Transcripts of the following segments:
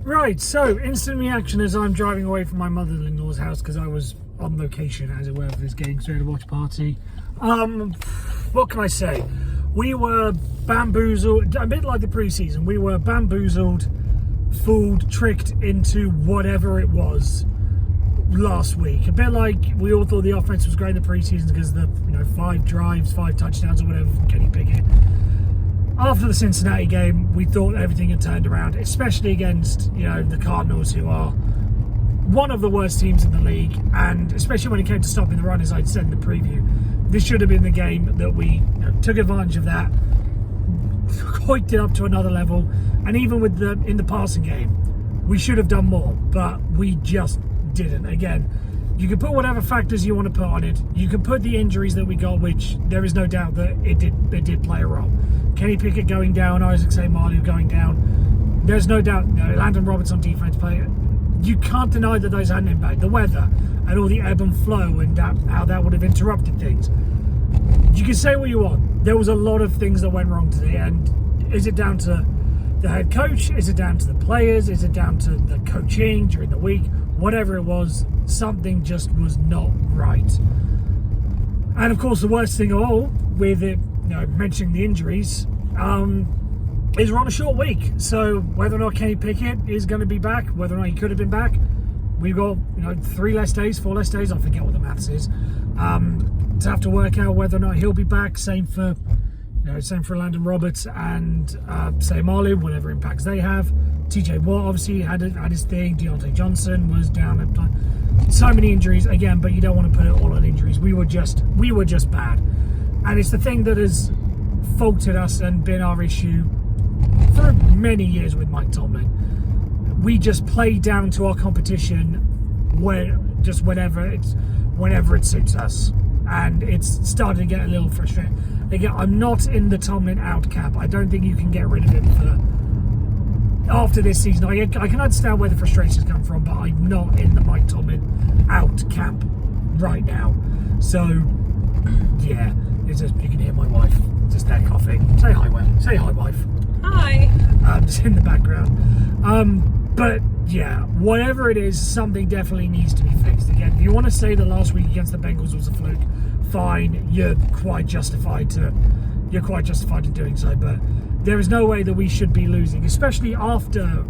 Right, so instant reaction as I'm driving away from my mother-in-law's house because I was on location, as it were, for this game, so we had a watch party. What can I say? We were bamboozled, a bit like the preseason. We were bamboozled, fooled, tricked into whatever it was last week. A bit like we all thought the offense was great in the preseason because of the 5 drives, 5 touchdowns or whatever from Kenny Pickett. After the Cincinnati game, we thought everything had turned around, especially against the Cardinals, who are one of the worst teams in the league, and especially when it came to stopping the run, as I'd said in the preview. This should have been the game that we took advantage of that, hoiked it up to another level, and even with in the passing game, we should have done more, but we just didn't. Again, you can put whatever factors you want to put on it. You can put the injuries that we got, which there is no doubt that it did play a role. Kenny Pickett going down, Isaac Marley going down. There's no doubt. Landon Roberts on defense play. You can't deny that those had an impact. The weather and all the ebb and flow and how that would have interrupted things. You can say what you want. There was a lot of things that went wrong today, and is it down to the head coach? Is it down to the players? Is it down to the coaching during the week? Whatever it was, something just was not right. And of course, the worst thing of all, with it, mentioning the injuries, is we're on a short week. So whether or not Kenny Pickett is going to be back, whether or not he could have been back, we've got 3 less days, 4 less days. I forget what the maths is. To have to work out whether or not he'll be back. Same for Landon Roberts and say Marley, whatever impacts they have. TJ Watt obviously had his thing. Deontay Johnson was down at time. So many injuries again, but you don't want to put it all on injuries. We were just bad, and it's the thing that has faulted us and been our issue for many years with Mike Tomlin. We just play down to our competition whenever it suits us, and it's starting to get a little frustrating. Again, I'm not in the Tomlin out camp. I don't think you can get rid of him after this season. I can understand where the frustrations come from, but I'm not in the Mike Tomlin out camp right now. So, yeah, it's just, you can hear my wife just there coughing. Say hi, wife. Hi. Just in the background. But yeah, whatever it is, something definitely needs to be fixed. Again, if you want to say the last week against the Bengals was a fluke, fine. You're quite justified in doing so. But there is no way that we should be losing, especially after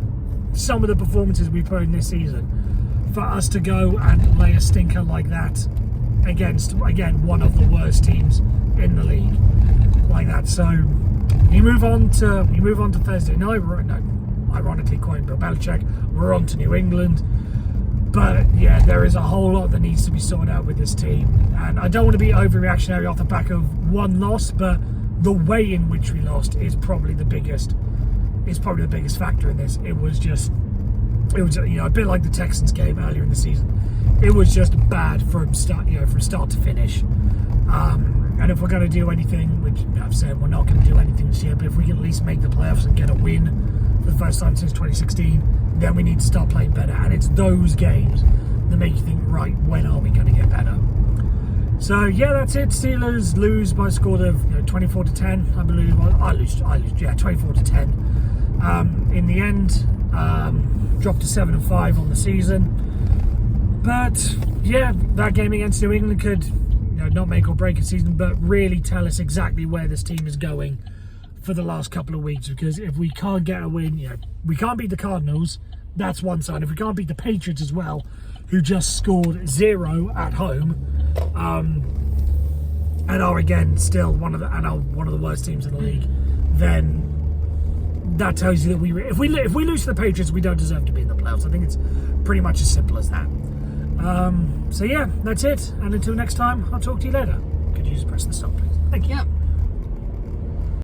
some of the performances we put in this season. For us to go and lay a stinker like that against, again, one of the worst teams in the league like that. So you move on to Thursday night. Ironically, quoting Bill Belichick, we're on to New England. But yeah, there is a whole lot that needs to be sorted out with this team, and I don't want to be overreactionary off the back of one loss, but the way in which we lost is probably the biggest factor in this. It was a bit like the Texans game earlier in the season. It was just bad from start to finish. And if we're going to do anything, which I've said we're not going to do anything this year, but if we can at least make the playoffs and get a win for the first time since 2016, then we need to start playing better. And it's those games that make you think, right, when are we going to get better? So yeah, that's it. Steelers lose by a score of 24-10, I believe. Well, I lose. Yeah, 24-10. In the end, dropped to 7-5 on the season. But yeah, that game against New England could not make or break a season, but really tell us exactly where this team is going for the last couple of weeks. Because if we can't get a win, we can't beat the Cardinals. That's one side. If we can't beat the Patriots as well, who just scored 0 at home, and are again still one of the worst teams in the league, then that tells you that if we lose to the Patriots, we don't deserve to be in the playoffs. I think it's pretty much as simple as that. So yeah, that's it. And until next time, I'll talk to you later. Could you just press the stop, please? Thank you. Yep.